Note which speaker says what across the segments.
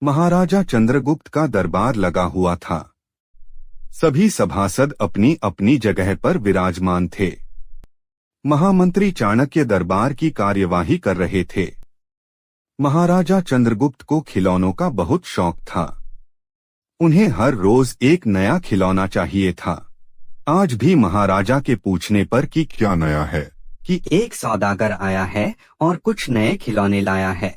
Speaker 1: महाराजा चंद्रगुप्त का दरबार लगा हुआ था। सभी सभासद अपनी अपनी जगह पर विराजमान थे। महामंत्री चाणक्य दरबार की कार्यवाही कर रहे थे। महाराजा चंद्रगुप्त को खिलौनों का बहुत शौक था। उन्हें हर रोज एक नया खिलौना चाहिए था। आज भी महाराजा के पूछने पर कि क्या नया है,
Speaker 2: कि एक सौदागर आया है और कुछ नए खिलौने लाया है।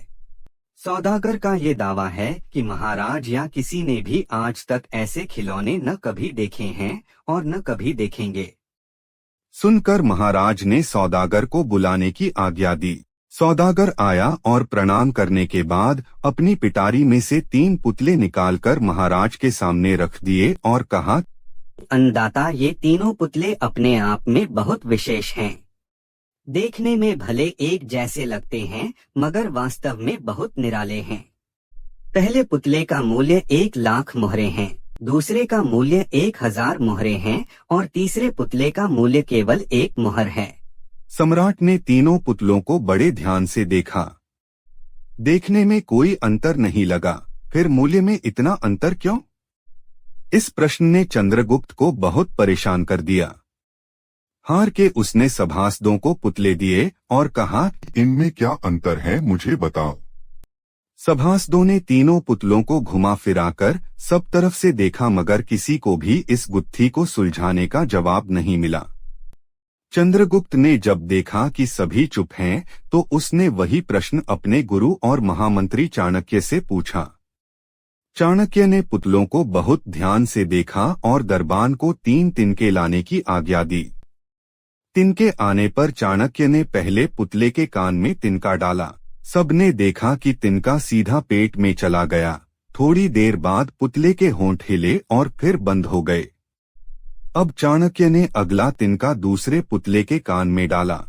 Speaker 2: सौदागर का ये दावा है कि महाराज या किसी ने भी आज तक ऐसे खिलौने न कभी देखे हैं और न कभी देखेंगे।
Speaker 1: सुनकर महाराज ने सौदागर को बुलाने की आज्ञा दी। सौदागर आया और प्रणाम करने के बाद अपनी पिटारी में से 3 पुतले निकालकर महाराज के सामने रख दिए और कहा,
Speaker 2: अन्नदाता, ये तीनों पुतले अपने आप में बहुत विशेष हैं। देखने में भले एक जैसे लगते हैं मगर वास्तव में बहुत निराले हैं। पहले पुतले का मूल्य 1,00,000 मोहरे हैं, दूसरे का मूल्य 1,000 मोहरे हैं और तीसरे पुतले का मूल्य केवल 1 मोहर है।
Speaker 1: सम्राट ने तीनों पुतलों को बड़े ध्यान से देखा। देखने में कोई अंतर नहीं लगा, फिर मूल्य में इतना अंतर क्यों? इस प्रश्न ने चंद्रगुप्त को बहुत परेशान कर दिया। हार के उसने सभासदों को पुतले दिए और कहा,
Speaker 3: इनमें क्या अंतर है, मुझे बताओ।
Speaker 1: सभासदों ने तीनों पुतलों को घुमा फिराकर सब तरफ से देखा मगर किसी को भी इस गुत्थी को सुलझाने का जवाब नहीं मिला। चंद्रगुप्त ने जब देखा कि सभी चुप हैं तो उसने वही प्रश्न अपने गुरु और महामंत्री चाणक्य से पूछा। चाणक्य ने पुतलों को बहुत ध्यान से देखा और दरबान को 3 तिनके लाने की आज्ञा दी। तिनके आने पर चाणक्य ने पहले पुतले के कान में तिनका डाला। सबने देखा कि तिनका सीधा पेट में चला गया। थोड़ी देर बाद पुतले के होंठ हिले और फिर बंद हो गए। अब चाणक्य ने अगला तिनका दूसरे पुतले के कान में डाला।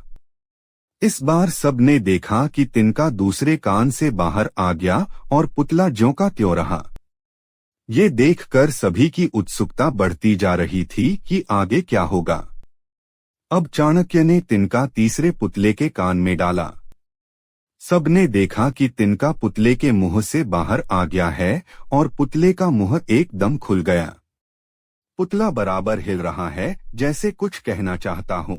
Speaker 1: इस बार सबने देखा कि तिनका दूसरे कान से बाहर आ गया और पुतला ज्यों का त्यों रहा। ये देखकर सभी की उत्सुकता बढ़ती जा रही थी कि आगे क्या होगा। अब चाणक्य ने तिनका तीसरे पुतले के कान में डाला। सबने देखा कि तिनका पुतले के मुंह से बाहर आ गया है और पुतले का मुंह एकदम खुल गया। पुतला बराबर हिल रहा है जैसे कुछ कहना चाहता हूँ।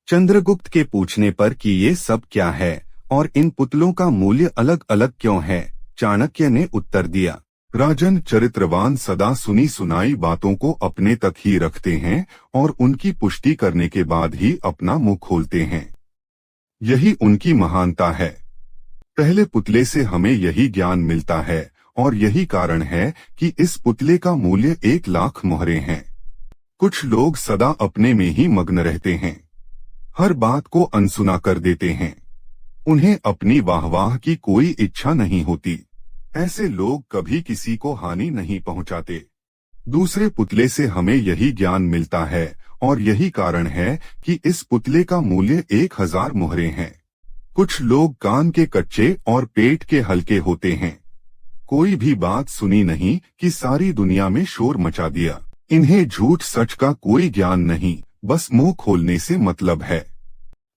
Speaker 1: चंद्रगुप्त के पूछने पर कि ये सब क्या है और इन पुतलों का मूल्य अलग अलग क्यों है, चाणक्य ने उत्तर दिया,
Speaker 3: राजन, चरित्रवान सदा सुनी सुनाई बातों को अपने तक ही रखते हैं और उनकी पुष्टि करने के बाद ही अपना मुंह खोलते हैं। यही उनकी महानता है। पहले पुतले से हमें यही ज्ञान मिलता है और यही कारण है कि इस पुतले का मूल्य 1,00,000 मोहरे हैं। कुछ लोग सदा अपने में ही मग्न रहते हैं, हर बात को अनसुना कर देते हैं। उन्हें अपनी वाहवाह की कोई इच्छा नहीं होती। ऐसे लोग कभी किसी को हानि नहीं पहुंचाते। दूसरे पुतले से हमें यही ज्ञान मिलता है और यही कारण है कि इस पुतले का मूल्य 1,000 मोहरे हैं। कुछ लोग कान के कच्चे और पेट के हल्के होते हैं। कोई भी बात सुनी नहीं कि सारी दुनिया में शोर मचा दिया। इन्हें झूठ सच का कोई ज्ञान नहीं, बस मुंह खोलने से मतलब है।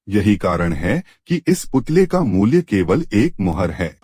Speaker 3: यही कारण है कि इस पुतले का मूल्य केवल 1 मोहर है।